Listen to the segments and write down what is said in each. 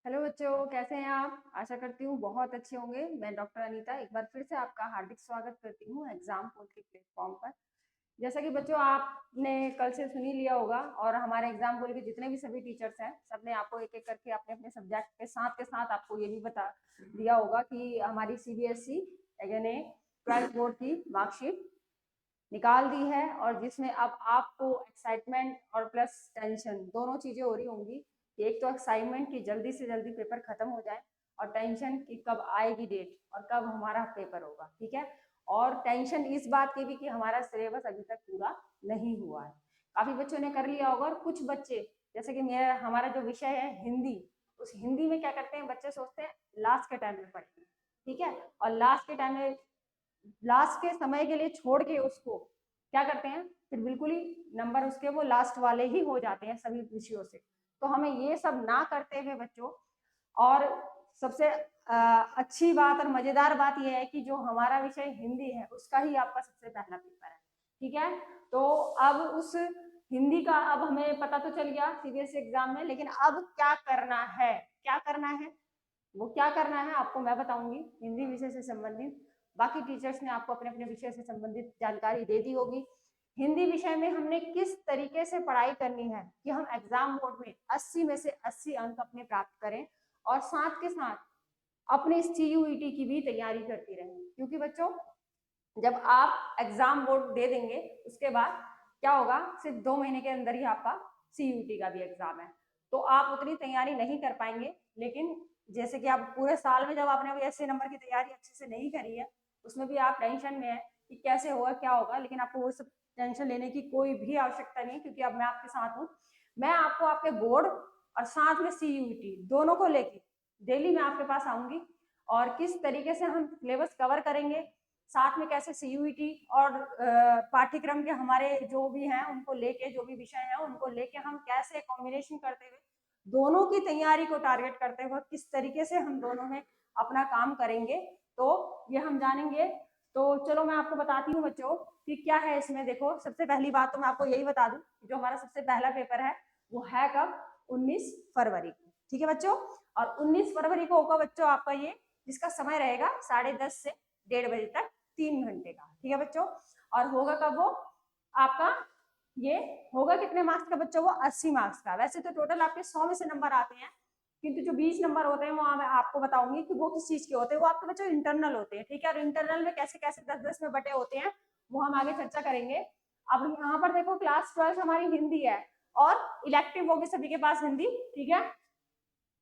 Hello बच्चों, कैसे हैं आप? आशा करती हूँ बहुत अच्छे होंगे। मैं डॉक्टर अनीता एक बार फिर से आपका हार्दिक स्वागत करती हूँ एग्जाम पोर्ट के प्लेटफॉर्म पर। जैसा कि बच्चों आपने कल से सुन ही लिया होगा और हमारे एग्जाम पोर्ट के जितने भी सभी टीचर्स हैं सबने आपको एक एक करके अपने अपने सब्जेक्ट के साथ आपको ये भी बता दिया होगा कि हमारी सीबीएसई यानी 12th बोर्ड की मार्कशीट निकाल दी है और जिसमें अब आपको एक्साइटमेंट और प्लस टेंशन दोनों चीजें हो रही होंगी। एक तो एक्साइटमेंट कि जल्दी से जल्दी पेपर खत्म हो जाए और टेंशन कि कब आएगी डेट और कब हमारा पेपर होगा। ठीक है। और टेंशन इस बात की भी कि हमारा सिलेबस अभी तक पूरा नहीं हुआ है। काफी बच्चों ने कर लिया होगा और कुछ बच्चे जैसे कि मेरा हमारा जो विषय है हिंदी, उस हिंदी में क्या करते हैं बच्चे सोचते हैं लास्ट के टाइम में पढ़ेंगे। ठीक है। और लास्ट के टाइम में लास्ट के समय के लिए छोड़ के उसको क्या करते हैं फिर बिल्कुल ही नंबर उसके वो लास्ट वाले ही हो जाते हैं सभी विषयों से। तो हमें ये सब ना करते हुए बच्चों, और सबसे अच्छी बात और मजेदार बात यह है कि जो हमारा विषय हिंदी है उसका ही आपका सबसे पहला पेपर है। ठीक है। तो अब उस हिंदी का अब हमें पता तो चल गया सीबीएसई एग्जाम में, लेकिन अब क्या करना है, क्या करना है वो क्या करना है आपको मैं बताऊंगी। हिंदी विषय से संबंधित बाकी टीचर्स ने आपको अपने अपने विषय से संबंधित जानकारी दे दी होगी। हिंदी विषय में हमने किस तरीके से पढ़ाई करनी है कि हम एग्जाम बोर्ड में 80 में से 80 अंक अपने प्राप्त करें और साथ के साथ अपने सीयूईटी की भी तैयारी करती रहें। क्योंकि बच्चों जब आप एग्जाम बोर्ड दे देंगे उसके बाद क्या होगा, सिर्फ 2 महीने के अंदर ही आपका सीयूईटी का भी एग्जाम है। तो आप उतनी तैयारी नहीं कर पाएंगे, लेकिन जैसे कि आप पूरे साल में जब आपने अभी 80 नंबर की तैयारी अच्छे से नहीं करी है उसमें भी आप टेंशन में है कि कैसे होगा क्या होगा, लेकिन आपको वो सब टेंशन लेने की कोई भी आवश्यकता नहीं, क्योंकि अब मैं आपके साथ हूँ। मैं आपको आपके बोर्ड और साथ में सीयूईटी दोनों को लेके डेली मैं आपके पास आऊंगी और किस तरीके से हम सिलेबस कवर करेंगे, साथ में कैसे सीयूईटी और पाठ्यक्रम के हमारे जो भी हैं उनको लेके, जो भी विषय हैं उनको लेके हम कैसे कॉम्बिनेशन करते हुए दोनों की तैयारी को टारगेट करते हुए किस तरीके से हम दोनों में अपना काम करेंगे, तो ये हम जानेंगे। तो चलो मैं आपको बताती हूँ बच्चों कि क्या है इसमें। देखो सबसे पहली बात तो मैं आपको यही बता दूं, जो हमारा सबसे पहला पेपर है वो है कब, 19 फरवरी को। ठीक है बच्चों। और 19 फरवरी को होगा बच्चों आपका ये, जिसका समय रहेगा 10:30 से 1:30 बजे तक, 3 घंटे का। ठीक है बच्चों। और होगा कब वो आपका, ये होगा कितने मार्क्स का बच्चों, वो 80 मार्क्स का। वैसे तो टोटल आपके 100 में से नंबर आते हैं, किंतु जो 20 नंबर होते हैं वो मैं आपको बताऊंगी कि वो किस चीज के होते हैं। वो आपके बच्चों इंटरनल होते हैं। ठीक है। और इंटरनल में कैसे कैसे 10-10 में बटे होते हैं वो हम आगे चर्चा करेंगे। अब यहाँ पर देखो क्लास 12 हमारी हिंदी है और इलेक्टिव होगी सभी के पास हिंदी। ठीक है।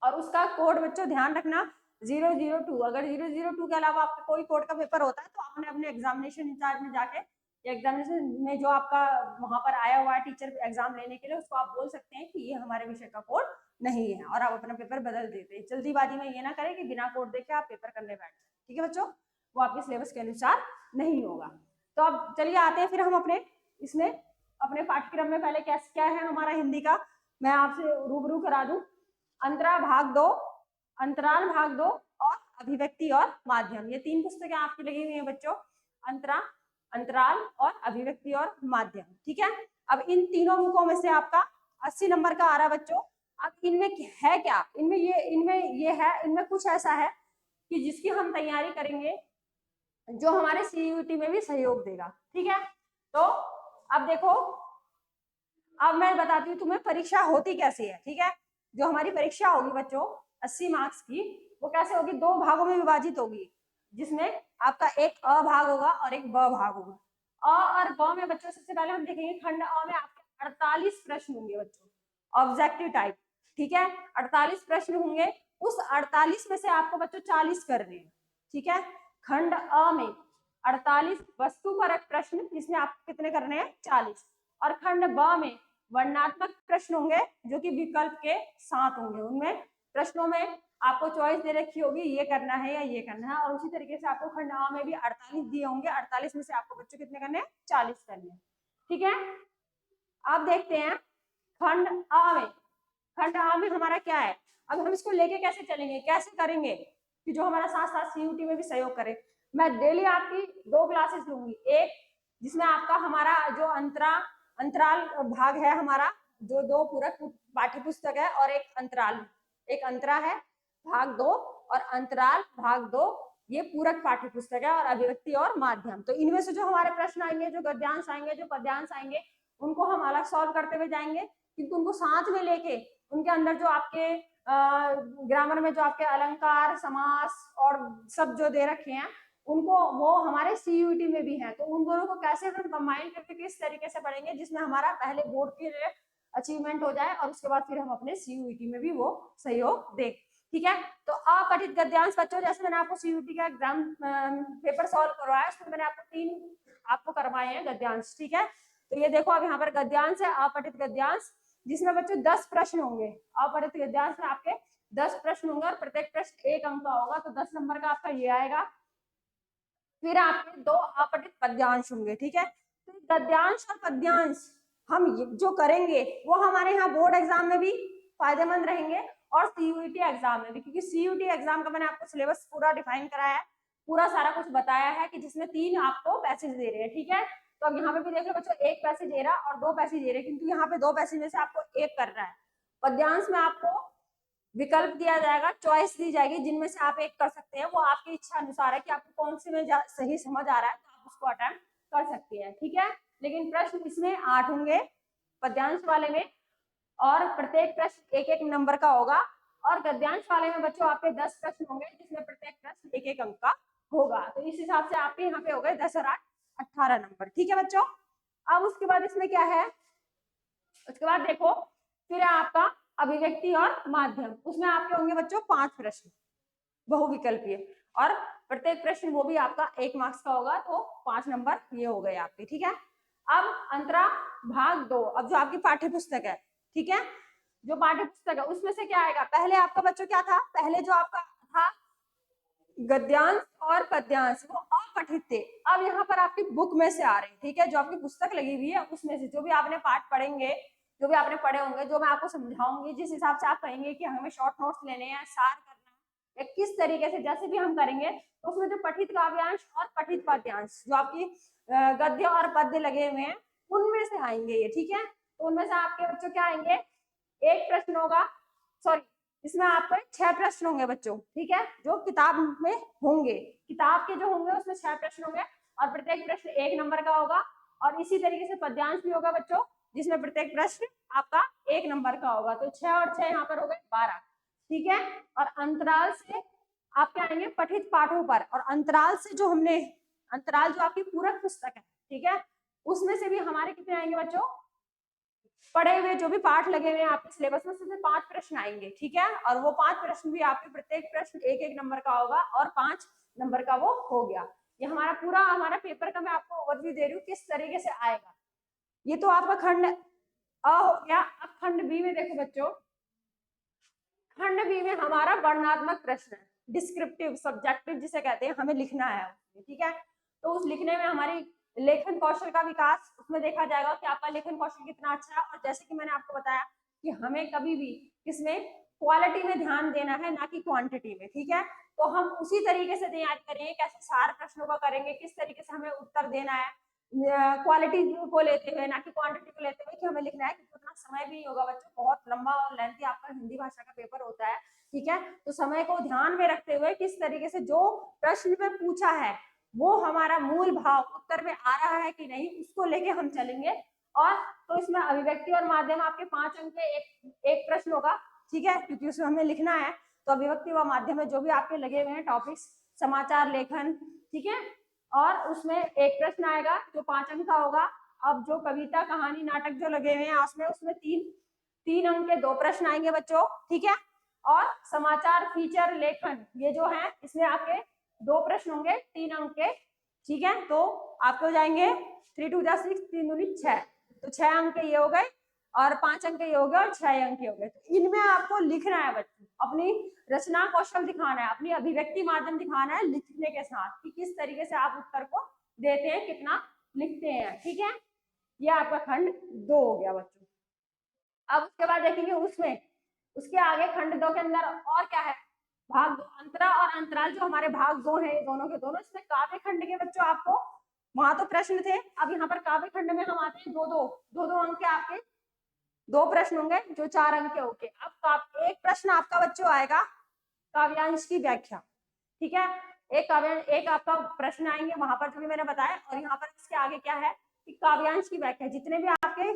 और उसका कोड बच्चों ध्यान रखना 002। अगर 002 के अलावा आपका कोई कोड का पेपर होता है तो आपने अपने एग्जामिनेशन इंचार्ज में जाके, एग्जामिनेशन में जो आपका वहां पर आया हुआ है टीचर एग्जाम लेने के लिए, उसको आप बोल सकते हैं कि ये हमारे विषय का कोड नहीं है और आप अपना पेपर बदल देते हैं। जल्दीबाजी में ये ना करें कि बिना कोड देखे आप पेपर करने बैठ जाए। ठीक है बच्चों। वो आपके सिलेबस के अनुसार नहीं होगा। तो अब चलिए आते हैं फिर हम अपने इसमें अपने पाठ्यक्रम में। पहले क्या क्या है हमारा हिंदी का मैं आपसे रूबरू करा दूं। अंतरा भाग 2, अंतराल भाग 2 और अभिव्यक्ति और माध्यम, ये 3 पुस्तकें आपकी लगी हुई हैं बच्चों। अंतरा, अंतराल और अभिव्यक्ति और माध्यम। ठीक है। अब इन तीनों बुकों में से आपका 80 नंबर का आ रहा बच्चों। अब इनमें है क्या, इनमें ये है, इनमें कुछ ऐसा है कि जिसकी हम तैयारी करेंगे जो हमारे सीयूईटी में भी सहयोग देगा। ठीक है। तो अब देखो, अब मैं बताती हूँ तुम्हें परीक्षा होती कैसे है। ठीक है। जो हमारी परीक्षा होगी बच्चों 80 मार्क्स की, वो कैसे होगी, 2 भागों में विभाजित होगी, जिसमें आपका एक अ भाग होगा और एक ब भाग होगा। अ और ब में बच्चों सबसे पहले हम देखेंगे खंड अ में आपके 48 प्रश्न होंगे बच्चों, ऑब्जेक्टिव टाइप। ठीक है। 48 प्रश्न होंगे, उस 48 में से आपको बच्चों 40 करने हैं। ठीक है। खंड अ में 48 वस्तुपरक प्रश्न, जिसमें आपको कितने करने हैं, 40। और खंड ब में वर्णात्मक प्रश्न होंगे जो कि विकल्प के साथ होंगे। उनमें प्रश्नों में आपको चॉइस दे रखी होगी ये करना है या ये करना है। और उसी तरीके से आपको खंड आ में भी 48 दिए होंगे, 48 में से आपको बच्चों कितने करने हैं, 40 करने हैं। ठीक है। अब देखते हैं खंड आ में, खंड आ में हमारा क्या है। अब हम इसको लेके कैसे चलेंगे, कैसे करेंगे कि जो हमारा साथ साथ सीयूटी में भी सहयोग करे। मैं डेली आपकी 2 क्लासेस लूंगी, एक जिसमें आपका हमारा जो अंतराल भाग है हमारा, जो 2 पूरक पाठ्य पुस्तक है, और एक अंतराल, एक अंतरा है भाग 2 और अंतराल भाग 2 ये पूरक पाठ्य पुस्तक है, और अभिव्यक्ति और माध्यम। तो इनमें से जो हमारे प्रश्न आएंगे, जो गद्यांश आएंगे, जो पद्यांश आएंगे, उनको हम अलग सॉल्व करते हुए जाएंगे, किंतु उनको साथ में लेके उनके अंदर जो आपके ग्रामर में जो आपके अलंकार, समास और सब जो दे रखे हैं, उनको वो हमारे सीयूईटी में भी है। तो उन दोनों को कैसे हम कंबाइन करके किस तरीके से पढ़ेंगे जिसमें हमारा पहले बोर्ड के अचीवमेंट हो जाए और उसके बाद फिर हम अपने सीयूईटी में भी वो सहयोग दें। ठीक है, तो अपठित गद्यांश बच्चों, जैसे मैंने आपको सीयूईटी का एग्जाम पेपर सॉल्व करवाया, उसमें मैंने आपको 3 आपको करवाए हैं गद्यांश। ठीक है, तो ये देखो अब यहाँ पर गद्यांश है, अपठित गद्यांश, जिसमें बच्चों 10 प्रश्न होंगे। अपठित गद्यांश में आपके 10 प्रश्न होंगे और प्रत्येक प्रश्न 1 अंक का होगा, तो 10 नंबर का आपका ये आएगा। फिर आपके 2 अपठित पद्यांश होंगे। ठीक है, तो गद्यांश और पद्यांश हम जो करेंगे वो हमारे यहाँ बोर्ड एग्जाम में भी फायदेमंद रहेंगे और सीयूईटी एग्जाम में भी, क्योंकि सीयूईटी एग्जाम का मैंने आपको सिलेबस पूरा डिफाइन कराया है, पूरा सारा कुछ बताया है कि जिसमें 3 आपको पैसेज दे रहे हैं। ठीक है, तो अब यहाँ पे भी देख लो बच्चों, 1 पैसेज दे रहा और 2 पैसेज दे रहे, किंतु यहाँ पे 2 पैसेज में से आपको 1 करना है। पद्यांश में आपको विकल्प दिया जाएगा, चॉइस दी जाएगी, जिनमें से आप एक कर सकते हैं। वो आपकी इच्छा अनुसार है कि आपको कौन से में सही समझ आ रहा है, तो आप उसको अटेम्प्ट कर सकते हैं। ठीक है, लेकिन प्रश्न इसमें 8 होंगे पद्यांश वाले में, और प्रत्येक प्रश्न 1-1 नंबर का होगा, और गद्यांश वाले में बच्चों आपके 10 प्रश्न होंगे, जिसमें प्रत्येक प्रश्न 1-1 अंक का होगा। तो इस हिसाब से आपके यहाँ पे हो गए 10 और 8 18 नंबर। ठीक है बच्चों, अब उसके बाद इसमें क्या है, उसके बाद देखो फिर आपका अभिव्यक्ति और माध्यम, उसमें आपके होंगे बच्चों 5 प्रश्न बहुविकल्पीय, और प्रत्येक प्रश्न वो भी आपका 1 मार्क्स का होगा, तो 5 नंबर ये हो गए आपके। ठीक है, अब अंतरा भाग 2, अब जो आपकी पाठ्य पुस्तक है, ठीक है, जो पाठ्य पुस्तक है उसमें से क्या आएगा, पहले आपका बच्चों क्या था, पहले जो आपका था गद्यांश और पद्यांश वो अपठित थे, अब यहाँ पर आपकी बुक में से आ रहे हैं। ठीक है, जो आपकी पुस्तक लगी हुई है उसमें से जो भी आपने पाठ पढ़ेंगे, जो भी आपने पढ़े होंगे, जो मैं आपको समझाऊंगी, जिस हिसाब से आप कहेंगे कि हमें शॉर्ट नोट्स लेने हैं, सार करना है, या किस तरीके से जैसे भी हम करेंगे, तो उसमें जो पठित काव्यांश और पठित पद्यांश जो आपकी गद्य और पद्य लगे हुए हैं उनमें से आएंगे ये। ठीक है, तो उनमें से आपके बच्चों क्या आएंगे, 1 प्रश्न होगा, सॉरी इसमें आपको 6 प्रश्न होंगे बच्चों। ठीक है, जो किताब में होंगे, किताब के जो होंगे उसमें 6 प्रश्न होंगे, और प्रत्येक प्रश्न 1 नंबर का होगा, और इसी तरीके से पद्यांश भी होगा बच्चों, जिसमें प्रत्येक प्रश्न आपका 1 नंबर का होगा। तो 6 और 6 यहाँ पर हो गए 12। ठीक है, और अंतराल से आपके आएंगे पठित पाठों पर, और अंतराल से जो हमने, अंतराल जो आपकी पूरक पुस्तक है, ठीक है, उसमें से भी हमारे कितने आएंगे बच्चों, पढ़े हुए जो भी पाठ लगे हुए हैं आपके सिलेबस में, उसमें 5 प्रश्न आएंगे। ठीक है, और वो 5 प्रश्न भी आपके प्रत्येक प्रश्न 1-1 नंबर का होगा, और 5 नंबर का वो हो गया। ये हमारा पूरा हमारा पेपर का मैं आपको ओवरव्यू दे रही हूँ किस तरीके से आएगा। ये तो आपका खंड अ हो गया। अब खंड बी में देखो बच्चों, खंड बी में हमारा वर्णनात्मक प्रश्न है, डिस्क्रिप्टिव सब्जेक्टिव जिसे कहते हैं, हमें लिखना है। ठीक है, तो उस लिखने में हमारी लेखन कौशल का विकास, उसमें देखा जाएगा कि आपका लेखन कौशल कितना अच्छा है। और जैसे कि मैंने आपको बताया कि हमें कभी भी किसमें क्वालिटी में ध्यान देना है, ना कि क्वांटिटी में। ठीक है, तो हम उसी तरीके से तैयारी करेंगे, कैसे सारे प्रश्नों का करेंगे, किस तरीके से हमें उत्तर देना है, क्वालिटी को लेते हुए ना कि क्वांटिटी को लेते हुए कि हमें लिखना है, क्योंकि उतना समय भी नहीं होगा बच्चों, बहुत लंबा और लेंथी आपका हिंदी भाषा का पेपर होता है। ठीक है, तो समय को ध्यान में रखते हुए किस तरीके से जो प्रश्न में पूछा है वो हमारा मूल भाव उत्तर में आ रहा है कि नहीं, उसको लेके हम चलेंगे। और तो इसमें अभिव्यक्ति और माध्यम आपके 5 अंक के एक प्रश्न होगा। ठीक है, क्योंकि उसमें हमें लिखना है, तो अभिव्यक्ति व माध्यम में जो भी आपके लगे हुए हैं टॉपिक्स, समाचार लेखन, ठीक है, और उसमें एक प्रश्न आएगा जो 5 अंक का होगा। अब जो कविता, कहानी, नाटक जो लगे हुए हैं उसमें 3 अंक के 2 प्रश्न आएंगे बच्चों। ठीक है, और समाचार, फीचर, लेखन ये जो है इसमें आपके 2 प्रश्न होंगे 3 अंक के। ठीक है, तो आपको जाएंगे 3 2 जा 6, 3 दूनी 6, तो 6 अंक के ये हो गए, और 5 अंक के ये हो गए, और 6 अंक के हो गए। तो इनमें आपको लिखना है बच्चों, अपनी रचना कौशल दिखाना है, अपनी अभिव्यक्ति माध्यम दिखाना है लिखने के साथ, कि किस तरीके से आप उत्तर को देते हैं, कितना लिखते हैं। ठीक है, ये आपका खंड 2 हो गया बच्चों। अब उसके बाद देखेंगे उसमें, उसके आगे खंड 2 के अंदर और क्या है, भाग 2 अंतरा और अंतराल, जो हमारे भाग 2 है दोनों के दोनों। इसमें काव्य खंड के बच्चों आपको, वहां तो प्रश्न थे, अब यहाँ पर काव्य खंड में हम आते हैं 2-2 अंक के आपके 2 प्रश्न होंगे जो 4 अंक के होंगे। अब एक प्रश्न आपका बच्चों आएगा काव्यांश की व्याख्या। ठीक है, एक आपका प्रश्न आएंगे वहां पर जो भी मैंने बताया, और यहाँ पर इसके आगे क्या है कि काव्यांश की व्याख्या। जितने भी आपके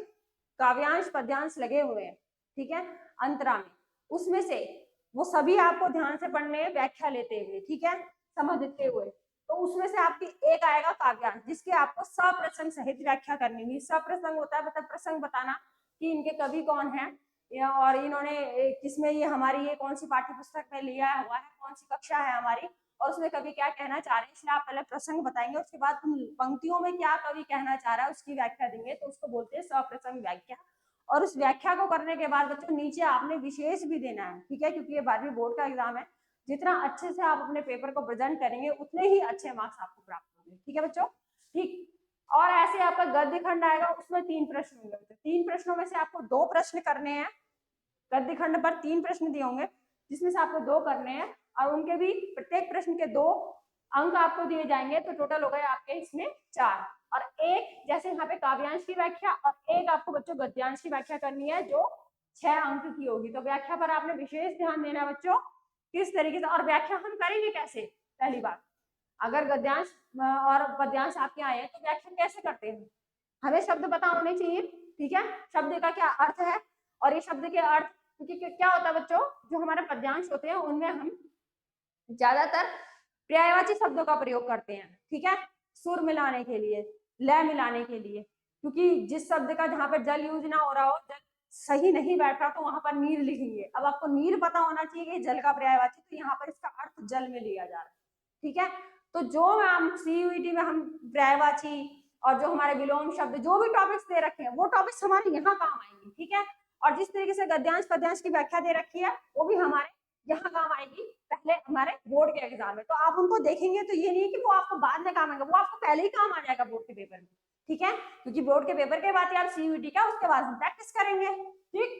काव्यांश पद्यांश लगे हुए हैं, ठीक है, अंतरा में, उसमें से वो सभी आपको ध्यान से पढ़ने हैं व्याख्या लेते हुए, ठीक है, समझते हुए। तो उसमें से आपकी एक आएगा काव्यांश, जिसके आपको सप्रसंग सहित व्याख्या करनी है। सप्रसंग होता है मतलब प्रसंग बताना कि इनके कवि कौन है, और इन्होंने किसमें, ये हमारी ये कौन सी पाठ्य पुस्तक में लिया हुआ है, कौन सी कक्षा है हमारी, और उसमें कवि क्या कहना चाह रहे हैं। इसलिए आप पहले प्रसंग बताएंगे, उसके बाद पंक्तियों में क्या कवि कहना चाह रहा है उसकी व्याख्या देंगे, तो उसको बोलते हैं सप्रसंग व्याख्या। और उस व्याख्या को करने के बाद बच्चों नीचे आपने विशेष भी देना है, ठीक है, क्योंकि ये 12वीं बोर्ड का एग्जाम है। जितना अच्छे से आप अपने पेपर को प्रेजेंट करेंगे उतने ही अच्छे मार्क्स आपको प्राप्त होंगे, ठीक है बच्चों। ठीक, और ऐसे आपका गद्य खंड आएगा, उसमें 3 प्रश्न होंगे। 3 प्रश्नों में से आपको 2 प्रश्न करने हैं। गद्य खंड पर 3 प्रश्न दिए होंगे, जिसमें से आपको 2 करने हैं, और उनके भी प्रत्येक प्रश्न के 2 अंक आपको दिए जाएंगे, तो टोटल हो गए आपके इसमें 4। और एक जैसे यहाँ पे काव्यांश की व्याख्या, और एक आपको बच्चों गद्यांश की व्याख्या करनी है जो 6 अंक की होगी। तो व्याख्या पर आपने विशेष ध्यान देना है बच्चों, किस तरीके से, और व्याख्या हम करेंगे कैसे। पहली बात, अगर गद्यांश और पद्यांश आपके आए हैं तो व्याख्या कैसे करते हैं, हमें शब्द पता होने चाहिए, ठीक है, शब्द का क्या अर्थ है, और ये शब्द के अर्थ, क्योंकि क्या होता है बच्चों, जो हमारे पद्यांश होते हैं उनमें हम ज्यादातर पर्यायवाची शब्दों का प्रयोग करते हैं, ठीक है, सुर मिलाने के लिए, लय मिलाने के लिए, क्योंकि जिस शब्द का जहां पर जल यूज ना हो रहा हो, जल सही नहीं बैठ रहा, तो वहां पर नीर लिखेंगे। अब आपको नीर पता होना चाहिए कि जल का पर्यायवाची, तो यहाँ पर इसका अर्थ जल में लिया जा रहा है, ठीक है। तो जो हम सीयूईटी में हम पर्यायवाची और जो हमारे विलोम शब्द, जो भी टॉपिक्स दे रखे हैं, वो टॉपिक्स हमारे यहाँ काम आएंगे, ठीक है। और जिस तरीके से गद्यांश पद्यांश की व्याख्या दे रखी है, वो भी हमारे यहाँ काम आएगी पहले हमारे बोर्ड के एग्जाम में। तो आप उनको देखेंगे तो ये नहीं कि वो आपको बाद में काम आएगा, वो आपको पहले ही काम आ जाएगा बोर्ड के पेपर में, ठीक है, क्योंकि बोर्ड के पेपर के बाद आप सीयूईटी का, उसके बाद हम प्रैक्टिस करेंगे, ठीक।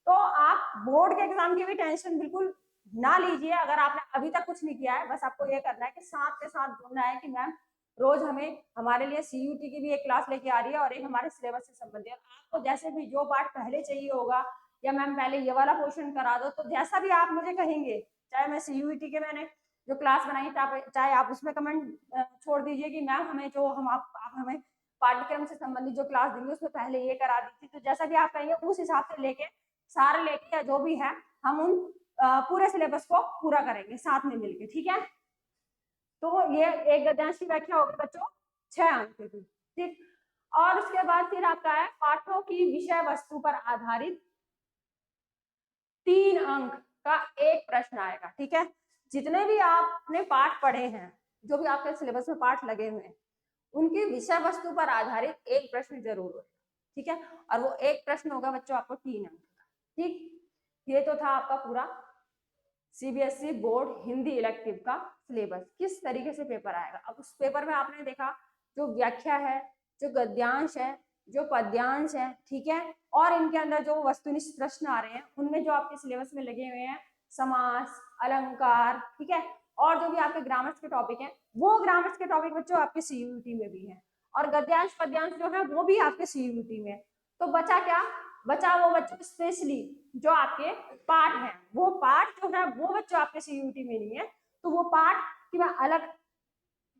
तो आप बोर्ड के एग्जाम की भी टेंशन बिल्कुल ना लीजिए। अगर आपने अभी तक कुछ नहीं किया है, बस आपको ये करना है कि साथ के साथ ढूंढना है कि मैम रोज हमें हमारे लिए सीयूटी की भी एक क्लास लेके आ रही है, और एक हमारे सिलेबस से संबंधित, आपको जैसे भी जो पार्ट पहले चाहिए होगा, या मैम पहले ये वाला पोर्शन करा दो, तो जैसा भी आप मुझे कहेंगे, चाहे मैं सीयूईटी के मैंने जो क्लास बनाई, चाहे आप उसमें कमेंट छोड़ दीजिए कि मैम हमें जो आप हमें पाठ्यक्रम से संबंधित जो क्लास देंगे उसमें पहले ये करा दीजिए, तो जैसा भी आप कहेंगे उस हिसाब से लेके सारे लेके, या जो भी है हम उन पूरे सिलेबस को पूरा करेंगे साथ में मिलके, ठीक है। तो ये एक गद्यांश की व्याख्या होगी बच्चों 6 अंक की, ठीक। और उसके बाद फिर आपका है पाठों की विषय वस्तु पर आधारित 3 अंक का एक प्रश्न आएगा, ठीक है। जितने भी आपने पाठ पढ़े हैं, जो भी आपके सिलेबस में पाठ लगे हुए हैं, उनकी विषय वस्तु पर आधारित एक प्रश्न जरूर होगा, ठीक है। और वो एक प्रश्न होगा बच्चों आपको 3 अंक का, ठीक। ये तो था आपका पूरा सीबीएसई बोर्ड हिंदी इलेक्टिव का सिलेबस, किस तरीके से पेपर आएगा। अब उस पेपर में आपने देखा जो व्याख्या है, जो गद्यांश है, जो पद्यांश है, ठीक है, और इनके अंदर जो वस्तुनिष्ठ प्रश्न आ रहे हैं, उनमें जो आपके सिलेबस में लगे हुए हैं समास, अलंकार, ठीक है, और जो भी आपके ग्रामर्स के टॉपिक हैं, वो ग्रामर्स के टॉपिक बच्चों आपके सीयूटी में भी है, और गद्यांश पद्यांश जो है वो भी आपके सीयूटी में। तो बचा क्या, बचा वो बच्चों स्पेशली जो आपके पाठ है, वो पाठ जो है वो बच्चों आपके सीयूटी में नहीं है, तो वो पाठ की मैं अलग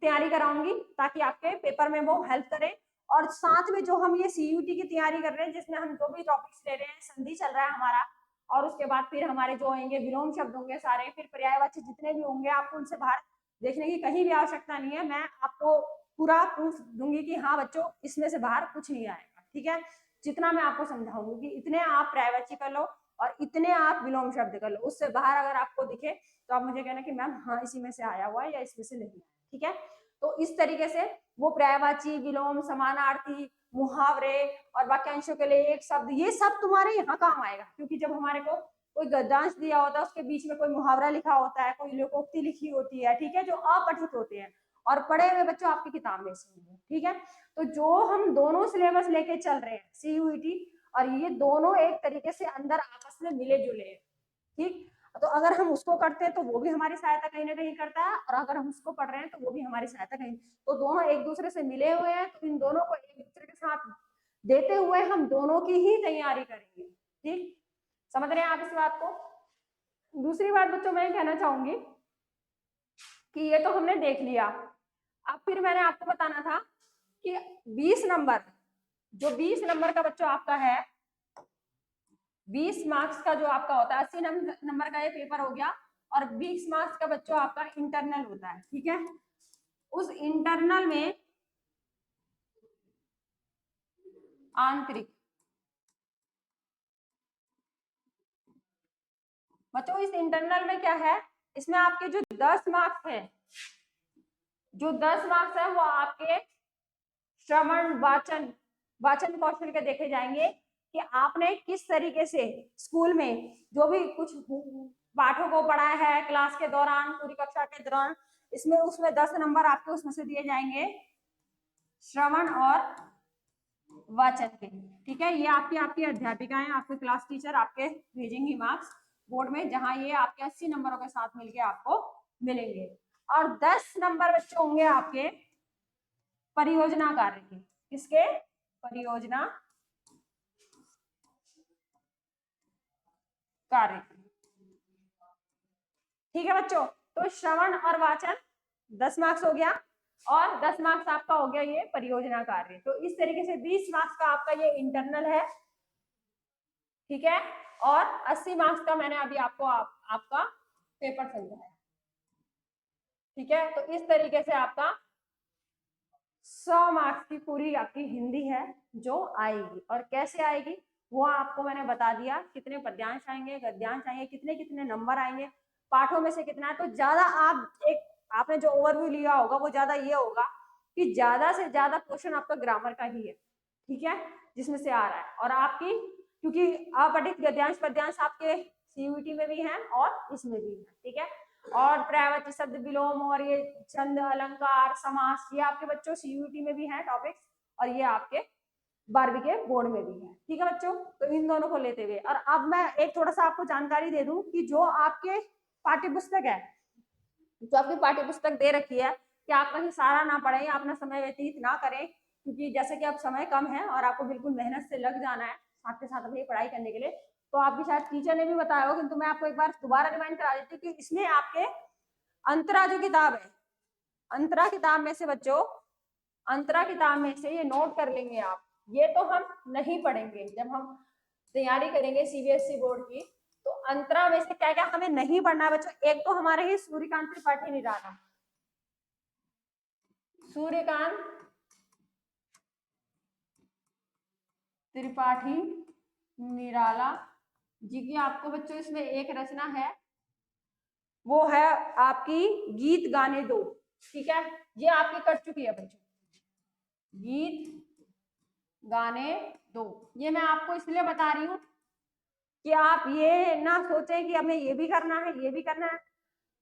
तैयारी कराऊंगी ताकि आपके पेपर में वो हेल्प करे। और साथ में जो हम ये सीयूटी की तैयारी कर रहे हैं, जिसमें हम जो भी टॉपिक्स ले रहे हैं, संधि चल रहा है हमारा, और उसके बाद फिर हमारे जो होंगे विलोम शब्द होंगे सारे, फिर पर्यायवाची जितने भी होंगे, आपको उनसे बाहर देखने की कहीं भी आवश्यकता नहीं है। मैं आपको पूरा प्रूफ दूंगी कि हाँ बच्चों इसमें से बाहर कुछ नहीं आएगा, ठीक है। जितना मैं आपको समझाऊंगी कि इतने आप पर्यायवाची कर लो और इतने आप विलोम शब्द कर लो, उससे बाहर अगर आपको दिखे तो आप मुझे कहना कि मैम हाँ इसी में से आया हुआ है या इसमें से नहीं आया, ठीक है। तो इस तरीके से वो पर्यायवाची, विलोम, समानार्थी, मुहावरे और वाक्यांशों के लिए एक शब्द, ये सब तुम्हारे यहाँ काम आएगा, क्योंकि जब हमारे को कोई गद्यांश दिया होता है उसके बीच में कोई मुहावरा लिखा होता है, कोई लोकोक्ति लिखी होती है, ठीक है, जो अपठित होते हैं और पढ़े हुए बच्चों आपकी किताब में से होंगे, ठीक है। तो जो हम दोनों सिलेबस लेके चल रहे हैं सीयूईटी, और ये दोनों एक तरीके से अंदर आपस में मिले जुले हैं, ठीक। तो अगर हम उसको करते हैं तो वो भी हमारी सहायता कहीं ना कहीं करता है, और अगर हम उसको पढ़ रहे हैं तो वो भी हमारी सहायता कहीं, तो दोनों एक दूसरे से मिले हुए हैं, तो इन दोनों को एक दूसरे के साथ देते हुए हम दोनों की ही तैयारी करेंगे, ठीक। समझ रहे हैं आप इस बात को। दूसरी बात बच्चों मैं कहना चाहूंगी कि ये तो हमने देख लिया। अब फिर मैंने आपको बताना था कि 20 नंबर, जो 20 नंबर का बच्चों आपका है, 20 मार्क्स का जो आपका होता है, 80 नंबर का ये पेपर हो गया, और 20 मार्क्स का बच्चों आपका इंटरनल होता है। ठीक है, उस इंटरनल में आंतरिक बच्चों, इस इंटरनल में क्या है, इसमें आपके जो 10 मार्क्स है, जो 10 मार्क्स है वो आपके श्रवण वाचन वाचन कौशल के देखे जाएंगे कि आपने किस तरीके से स्कूल में जो भी कुछ पाठों को पढ़ा है क्लास के दौरान, पूरी कक्षा के दौरान, इसमें उसमें 10 नंबर आपके उसमें से दिए जाएंगे श्रवण और वाचन के। ठीक है, ये आपकी आपकी अध्यापिकाएं, आपके क्लास टीचर आपके भेजेंगी मार्क्स बोर्ड में, जहां ये आपके 80 नंबरों के साथ मिलके आपको मिलेंगे। और 10 नंबर बच्चे होंगे आपके परियोजना कार्य के। किसके? परियोजना कार्य। ठीक है बच्चों, तो श्रवण और वाचन 10 मार्क्स हो गया, और 10 मार्क्स आपका हो गया ये परियोजना कार्य। तो इस तरीके से 20 मार्क्स का आपका ये इंटरनल है। ठीक है, और 80 मार्क्स का मैंने अभी आपको आपका पेपर समझाया। ठीक है, तो इस तरीके से आपका 100 मार्क्स की पूरी आपकी हिंदी है जो आएगी। और कैसे आएगी वो आपको मैंने बता दिया, कितने पद्यांश आएंगे, गद्यांश आएंगे, कितने कितने नंबर आएंगे, पाठों में से कितना है। तो ज्यादा आपने जो ओवरव्यू लिया होगा वो ज्यादा ये होगा कि ज्यादा से ज्यादा क्वेश्चन आपका ग्रामर का ही है। ठीक है, जिसमें से आ रहा है, और आपकी क्योंकि अपठित गद्यांश पद्यांश आपके सीयूईटी में भी है और इसमें भी है। ठीक है, और पर्यायवाची शब्द विलोम और ये छंद अलंकार समास, ये आपके बच्चों सीयूईटी में भी है टॉपिक्स, और ये आपके 12वीं के बोर्ड में भी है। ठीक है बच्चों, तो इन दोनों को लेते हुए, और अब मैं एक थोड़ा सा आपको जानकारी दे दूं कि जो आपके पाठ्य पुस्तक है, जो आपकी पाठ्य पुस्तक दे रखी है, कि आप कहीं सारा ना पढ़ें, अपना समय व्यतीत ना करें, क्योंकि जैसे कि अब समय कम है और आपको बिल्कुल मेहनत से लग जाना है साथ के साथ अपनी पढ़ाई करने के लिए। तो आपकी शायद टीचर ने भी बताया हो, किंतु मैं आपको एक बार दोबारा रिमाइंड करा देती हूँ कि इसमें आपके अंतरा जो किताब है, अंतरा किताब में से बच्चों, अंतरा किताब में से ये नोट कर लेंगे आप। ये तो हम नहीं पढ़ेंगे जब हम तैयारी करेंगे सीबीएसई बोर्ड की। तो अंतरा में से क्या क्या हमें नहीं पढ़ना है बच्चों, एक तो हमारे ही सूर्यकांत त्रिपाठी निराला, सूर्यकांत त्रिपाठी निराला जी की आपको बच्चों इसमें एक रचना है, वो है आपकी गीत गाने दो। ठीक है, ये आपकी कट चुकी है बच्चों, गीत गाने दो। ये मैं आपको इसलिए बता रही हूँ कि आप ये ना सोचें कि हमें ये भी करना है ये भी करना है।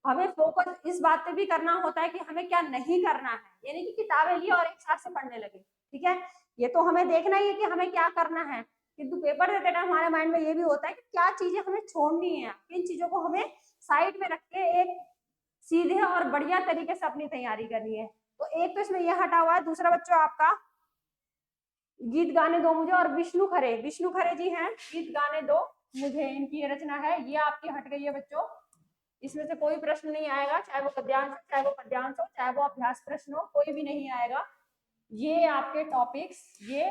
हमें फोकस इस बात पे भी करना होता है कि हमें क्या नहीं करना है, यानी कि किताबें ली और एक साथ से पढ़ने लगे। ठीक है, ये तो हमें देखना ही है कि हमें क्या करना है, किंतु पेपर देते टाइम हमारे माइंड में ये भी होता है कि क्या चीजें हमें छोड़नी है, किन चीजों को हमें साइड में रख के एक सीधे और बढ़िया तरीके से अपनी तैयारी करनी है। तो एक तो इसमें यह हटा हुआ है। दूसरा बच्चों आपका गीत गाने दो मुझे, और विष्णु खरे जी हैं, गीत गाने दो मुझे, इनकी रचना है, ये आपकी हट गई है बच्चों। इसमें से कोई प्रश्न नहीं आएगा, चाहे वो गद्यांश हो, चाहे वो पद्यांश हो, चाहे वो अभ्यास प्रश्न हो, कोई भी नहीं आएगा। ये आपके टॉपिक्स ये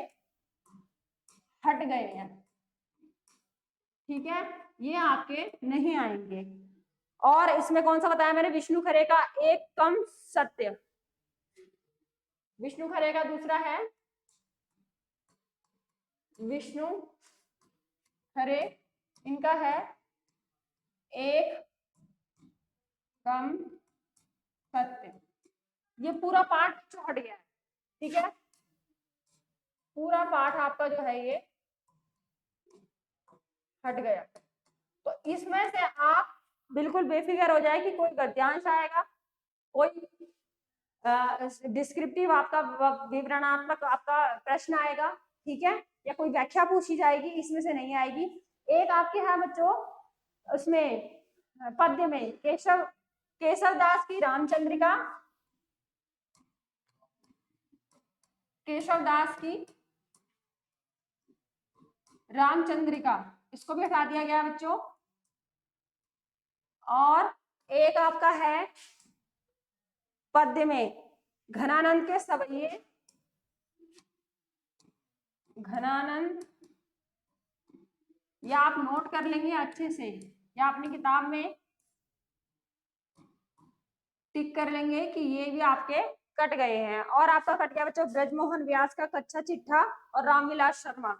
हट गए हैं। ठीक है, ये आपके नहीं आएंगे। और इसमें कौन सा बताया मैंने, विष्णु खरे का एक कम सत्य, विष्णु खरे का दूसरा है विष्णु खरे, इनका है एक कम सत्य। ये पूरा पाठ जो हट गया है। ठीक है, पूरा पाठ आपका जो है ये हट गया। तो इसमें से आप बिल्कुल बेफिक्र हो जाए कि कोई गद्यांश आएगा, कोई डिस्क्रिप्टिव आपका विवरणात्मक आपका प्रश्न आएगा। ठीक है, या कोई व्याख्या पूछी जाएगी, इसमें से नहीं आएगी। एक आपके है बच्चों उसमें पद्य में केशव दास की रामचंद्रिका, केशव दास की रामचंद्रिका, इसको भी हटा दिया गया बच्चों। और एक आपका है पद्य में घनानंद के सवैये, घनानंद, या आप नोट कर लेंगे अच्छे से या अपनी किताब में टिक कर लेंगे कि ये भी आपके कट गए हैं। और आपका कट गया बच्चों ब्रजमोहन व्यास का कच्चा चिट्ठा और रामविलास शर्मा,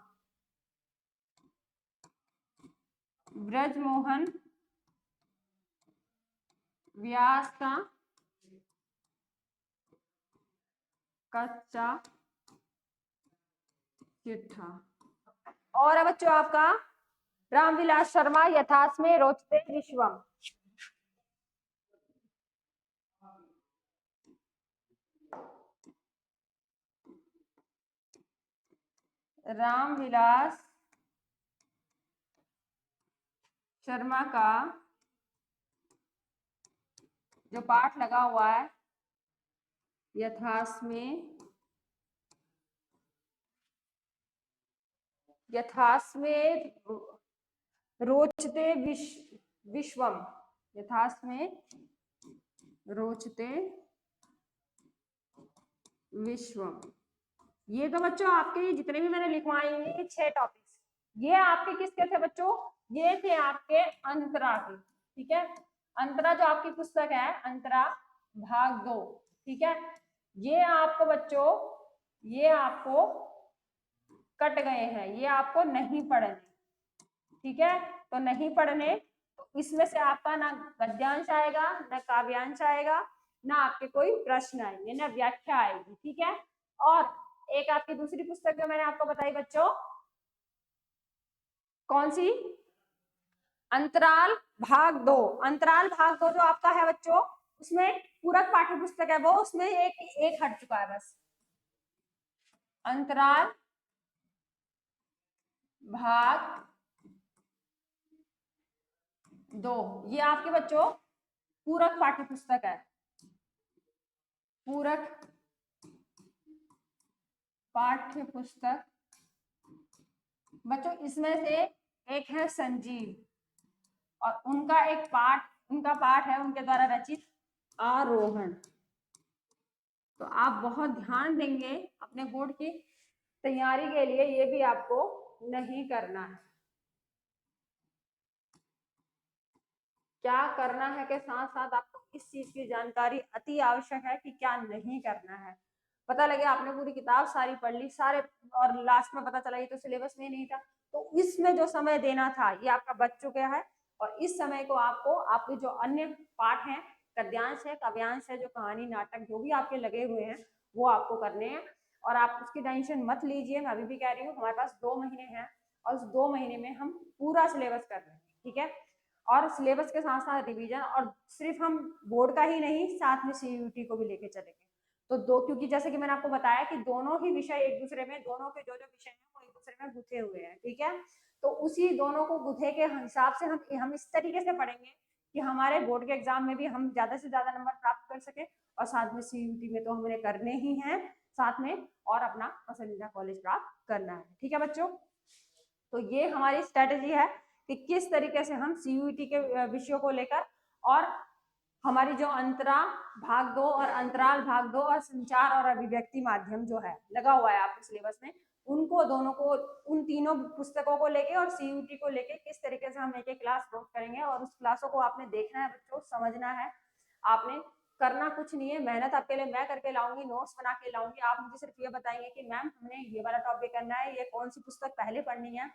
ब्रजमोहन व्यास का कच्चा चिट्ठा। और है बच्चों आपका रामविलास शर्मा यथास्मे रोचते विश्वम, रामविलास शर्मा का जो पाठ लगा हुआ है यथास्मे, यथास्मे रोचते विश्वम, यथास्मे रोचते विश्वम। ये तो बच्चों आपके जितने भी मैंने लिखवाए हैं ये 6 टॉपिक्स, ये आपके किसके थे बच्चों? ये थे आपके अंतरा के। ठीक है, अंतरा जो आपकी पुस्तक है अंतरा भाग 2। ठीक है, ये आपको बच्चों ये आपको कट गए हैं, ये आपको नहीं पढ़ने। ठीक है, तो नहीं पढ़ने, तो इसमें से आपका ना गद्यांश आएगा, ना काव्यांश आएगा, ना आपके कोई प्रश्न आएंगे, ना व्याख्या आएगी। ठीक है, और एक आपकी दूसरी पुस्तक जो मैंने आपको बताई बच्चों, कौन सी? अंतराल भाग 2। अंतराल भाग 2 जो आपका है बच्चों, उसमें पूरक पाठ्य पुस्तक है वो, उसमें एक हट चुका है बस। अंतराल भाग 2 ये आपके बच्चों पूरक पाठ्य पुस्तक है, पूरक पाठ्य पुस्तक बच्चों। इसमें से एक है संजीव और उनका पाठ है उनके द्वारा रचित आरोहण। तो आप बहुत ध्यान देंगे अपने बोर्ड की तैयारी के लिए, ये भी आपको नहीं करना है। क्या करना है के साथ साथ आपको इस चीज की जानकारी अति आवश्यक है कि क्या नहीं करना है। पता लगे आपने पूरी किताब सारी पढ़ ली सारे और लास्ट में पता चला ये तो सिलेबस में नहीं था, तो इसमें जो समय देना था ये आपका बच चुका है। और इस समय को आपको आपके जो अन्य पाठ हैं, गद्यांश है, काव्यांश है, जो कहानी नाटक जो भी आपके लगे हुए हैं वो आपको करने हैं। और आप उसकी टेंशन मत लीजिए, मैं अभी भी कह रही हूँ हमारे पास 2 महीने हैं और उस 2 महीने में हम पूरा सिलेबस कर रहे हैं। ठीक है, और सिलेबस के साथ साथ रिवीजन, और सिर्फ हम बोर्ड का ही नहीं साथ में सीयूटी को भी लेके चलेंगे। तो क्योंकि जैसे कि मैंने आपको बताया कि दोनों ही विषय एक दूसरे में, दोनों के जो जो विषय हैं वो एक दूसरे में गुथे हुए हैं। ठीक है, तो उसी दोनों को गुथे के हिसाब से हम इस तरीके से पढ़ेंगे कि हमारे बोर्ड के एग्जाम में भी हम ज्यादा से ज्यादा नंबर प्राप्त कर सके, और साथ में सीयूटी में तो हमने करने ही हैं साथ में, और अपना पसंदीदा कॉलेज प्राप्त करना है। ठीक है बच्चों, तो ये हमारी स्ट्रेटेजी है कि किस तरीके से हम सीयूईटी के विषयों को लेकर, और हमारी जो अंतरा भाग 2 और अंतराल भाग 2 और संचार और अभिव्यक्ति माध्यम जो है लगा हुआ है आपके सिलेबस में, उनको दोनों को, उन तीनों पुस्तकों को लेके और सीयूटी को लेके किस तरीके से हम एक क्लास रोक करेंगे, और उस क्लासों को आपने देखना है बच्चों, समझना है। आपने करना कुछ नहीं है, मेहनत आपके लिए मैं करके लाऊंगी, नोट्स बना के लाऊंगी। आप मुझे सिर्फ ये बताएंगे कि मैम हमने ये वाला टॉपिक करना है, ये कौन सी पुस्तक पहले पढ़नी है।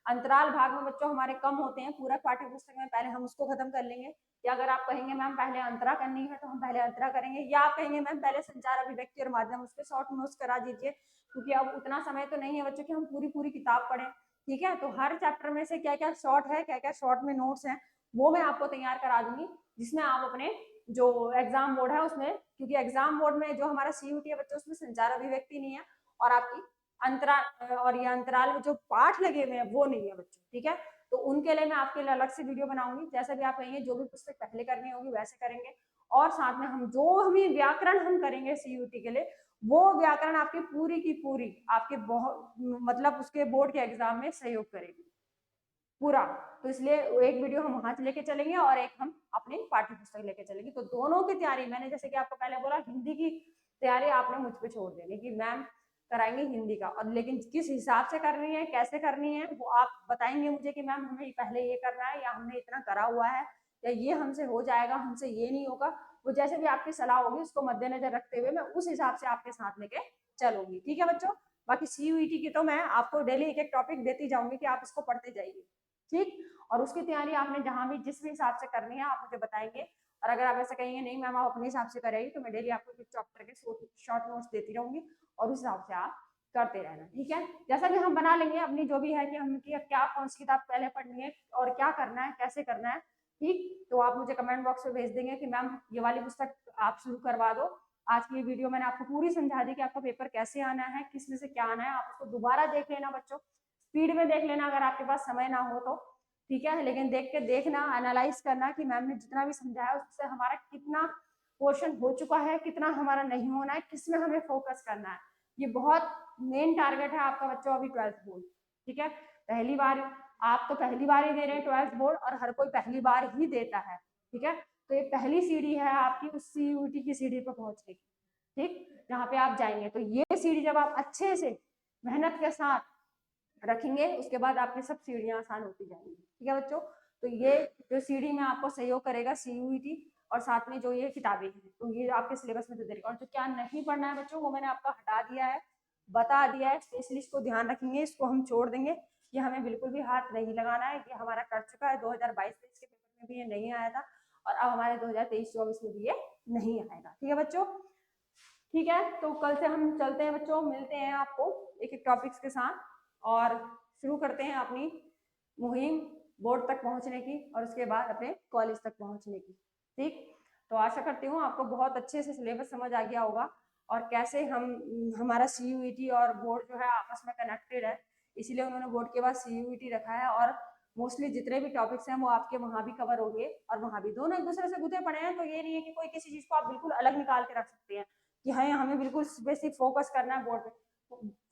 अंतराल भाग में बच्चों हमारे कम होते हैं, पूरा पाठ्य पुस्तक में पहले हम उसको खत्म कर लेंगे, या अगर आप कहेंगे मैम पहले अंतरा करनी है तो हम पहले अंतरा करेंगे, या आप कहेंगे मैम पहले संचार अभिव्यक्ति और माध्यम उसके शॉर्ट नोट्स करा दीजिए, क्योंकि अब उतना समय तो नहीं है बच्चों कि हम पूरी किताब पढ़ें। ठीक है, तो हर चैप्टर में से क्या क्या शॉर्ट है, क्या क्या शॉर्ट में नोट्स हैं, वो मैं आपको तैयार करा दूंगी, जिसमें आप अपने जो एग्जाम बोर्ड है उसमें, क्योंकि एग्जाम बोर्ड में जो हमारा सीयूटी है बच्चों उसमें संचार अभिव्यक्ति नहीं है, और आपकी अंतराल और ये अंतराल में जो पाठ लगे हुए हैं वो नहीं है बच्चों। ठीक है, तो उनके लिए मैं आपके लिए अलग से वीडियो बनाऊंगी, जैसा भी आप कहेंगे, जो भी पुस्तक पहले करनी होगी वैसे करेंगे, और साथ में हम जो हमें व्याकरण हम करेंगे सीयूटी के लिए, वो व्याकरण आपकी पूरी की पूरी आपके बहुत मतलब उसके बोर्ड के एग्जाम में सहयोग करेगी। पूरा। तो इसलिए एक वीडियो हम वहां से लेके चलेंगे और एक हम अपनी पाठ्य पुस्तक लेके चलेंगे। तो दोनों की तैयारी, मैंने जैसे कि आपको पहले बोला, हिंदी की तैयारी आपने मुझ पे छोड़ देनी कि मैम कराएंगे हिंदी का, और लेकिन किस हिसाब से करनी है, कैसे करनी है, वो आप बताएंगे मुझे कि मैम हमें पहले ये करना है, या हमने इतना करा हुआ है, या ये हमसे हो जाएगा, हमसे ये नहीं होगा। वो जैसे भी आपकी सलाह होगी उसको मद्देनजर रखते हुए मैं उस हिसाब से आपके साथ लेके चलूंगी। ठीक है बच्चों। बाकी CUET की तो मैं आपको डेली एक एक टॉपिक देती जाऊंगी कि आप इसको पढ़ते जाइए। ठीक। और उसकी तैयारी आपने जहां भी जिस भी हिसाब से करनी है आप मुझे बताएंगे। और अगर आप ऐसा कहेंगे नहीं मैम आप अपने हिसाब से करेंगे, तो मैं डेली आपको कुछ चैप्टर के शॉर्ट नोट्स देती रहूंगी और उस हिसाब से आप करते रहना। ठीक है। जैसा कि हम बना लेंगे अपनी जो भी है कि हम क्या कौन सी किताब पहले पढ़नी है और क्या करना है, कैसे करना है। ठीक। तो आप मुझे कमेंट बॉक्स में भेज देंगे कि मैम ये वाली पुस्तक आप शुरू करवा दो। आज की वीडियो मैंने आपको पूरी समझा दी कि आपका पेपर कैसे आना है, किस में से क्या आना है। आप उसको दोबारा देख लेना बच्चों, स्पीड में देख लेना अगर आपके पास समय ना हो तो। ठीक है। लेकिन देख के देखना, एनालाइज करना कि मैम ने जितना भी समझाया उससे हमारा कितना पोर्शन हो चुका है, कितना हमारा नहीं होना है, किसमें हमें फोकस करना है। ये बहुत मेन टारगेट है आपका बच्चों अभी 12th बोर्ड। ठीक है। पहली बार, आप तो पहली बार ही दे रहे हैं 12th बोर्ड, और हर कोई पहली बार ही देता है। ठीक है। तो ये पहली सीढ़ी है आपकी उस CUET की सीढ़ी पर पहुंचने की। ठीक। जहाँ पे आप जाएंगे, तो ये सीढ़ी जब आप अच्छे से मेहनत के साथ रखेंगे उसके बाद आपकी सब सीढ़ियां आसान होती जाएंगी। ठीक है बच्चों। तो ये जो सीढ़ी में आपको सहयोग करेगा CUET, और साथ में जो ये किताबें हैं तो ये आपके सिलेबस में दे देगा। और जो क्या नहीं पढ़ना है बच्चों वो मैंने आपको हटा दिया है, बता दिया है। स्पेशली इसको ध्यान रखेंगे, इसको हम छोड़ देंगे, ये हमें बिल्कुल भी हाथ नहीं लगाना है। ये हमारा कर चुका है 2022-23 के पेपर में भी ये नहीं आया था, और अब हमारे 2023-24 में भी ये नहीं आएगा। ठीक है बच्चों। ठीक है। तो कल से हम चलते हैं बच्चों, मिलते हैं आपको एक एक टॉपिक्स के साथ, और शुरू करते हैं अपनी मुहिम बोर्ड तक पहुंचने की और उसके बाद अपने कॉलेज तक पहुंचने की। ठीक। तो आशा करती हूँ आपको बहुत अच्छे से सिलेबस समझ आ गया होगा, और कैसे हम हमारा CUET और बोर्ड जो है आपस में कनेक्टेड है, इसीलिए उन्होंने बोर्ड के बाद CUET रखा है। और मोस्टली जितने भी टॉपिक्स हैं वो आपके वहाँ भी कवर होंगे, और वहाँ भी दोनों एक दूसरे से गुथे पड़े हैं। तो ये नहीं है कि कोई किसी चीज को आप बिल्कुल अलग निकाल के रख सकते हैं कि हाँ हमें बिल्कुल स्पेसिफिक फोकस करना है बोर्ड पे।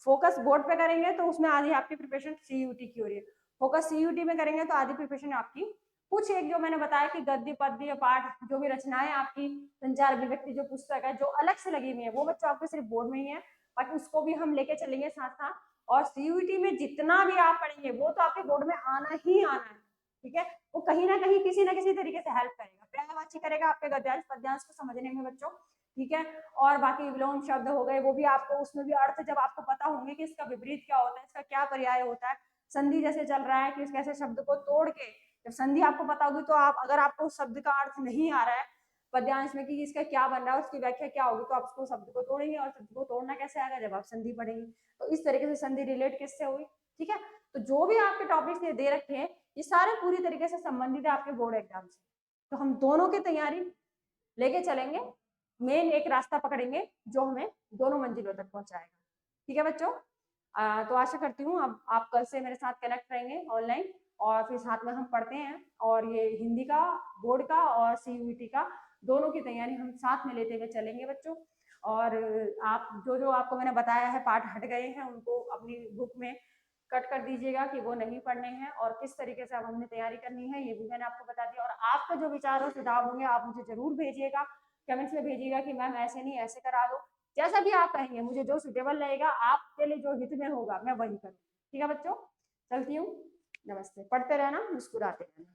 फोकस बोर्ड पे करेंगे तो उसमें आधी आपकी प्रिपरेशन CUET की हो रही है, फोकस CUET में करेंगे तो आधी प्रिपरेशन आपकी कुछ एक जो मैंने बताया कि गद्य पद्य पाठ जो भी रचनाएं आपकी संचार अभिव्यक्ति जो पुस्तक है जो अलग से लगी हुई है वो बच्चों आपके सिर्फ बोर्ड में ही है, बाकी उसको भी हम लेके चलेंगे साथ साथ। और CUET में जितना भी आप पढ़ेंगे वो तो आपके बोर्ड में आना ही आना है। ठीक है। वो कहीं ना कहीं किसी ना किसी तरीके से हेल्प करेगा, पर्यायवाची करेगा आपके गद्यांश पद्यांश को समझने में बच्चों। ठीक है। और बाकी विलोम शब्द हो गए वो भी आपको, उसमें भी अर्थ जब आपको पता होंगे कि इसका विपरीत क्या होता है, इसका क्या पर्याय होता है, संधि जैसे चल रहा है कि कैसे शब्द को तोड़ के, जब संधि आपको पता होगी तो आप, अगर आपको उस शब्द का अर्थ नहीं आ रहा है पद्यांश में कि इसका क्या बन रहा है, उसकी व्याख्या क्या होगी, तो आप उसको शब्द को तोड़ेंगे। और शब्द को तोड़ना कैसे आएगा, जब आप संधि पढ़ेंगे। तो इस तरीके से संधि रिलेट किससे हुई। ठीक है। तो जो भी आपके टॉपिक्स ये दे रखे हैं ये सारे पूरी तरीके से संबंधित है आपके बोर्ड एग्जाम से। तो हम दोनों की तैयारी लेके चलेंगे, मेन एक रास्ता पकड़ेंगे जो हमें दोनों मंजिलों तक पहुंचाएगा। ठीक है बच्चों। तो आशा करती हूँ अब आप कल से मेरे साथ कनेक्ट रहेंगे ऑनलाइन, और फिर साथ में हम पढ़ते हैं, और ये हिंदी का बोर्ड का और CUET का दोनों की तैयारी हम साथ में लेते हुए चलेंगे बच्चों। और आप जो जो आपको मैंने बताया है पार्ट हट गए हैं उनको अपनी बुक में कट कर दीजिएगा कि वो नहीं पढ़ने हैं, और किस तरीके से अब हमने तैयारी करनी है ये भी मैंने आपको बता दिया। और आपका जो विचार और सुझाव होंगे आप मुझे जरूर भेजिएगा, कमेंट्स में भेजिएगा कि मैम ऐसे नहीं ऐसे करा दो, जैसा भी आप कहेंगे मुझे जो सुटेबल रहेगा आपके लिए जो हित में होगा मैं वही करूँ। ठीक है बच्चों। चलती हूँ। नमस्ते। पढ़ते रहना, मुस्कुराते रहना।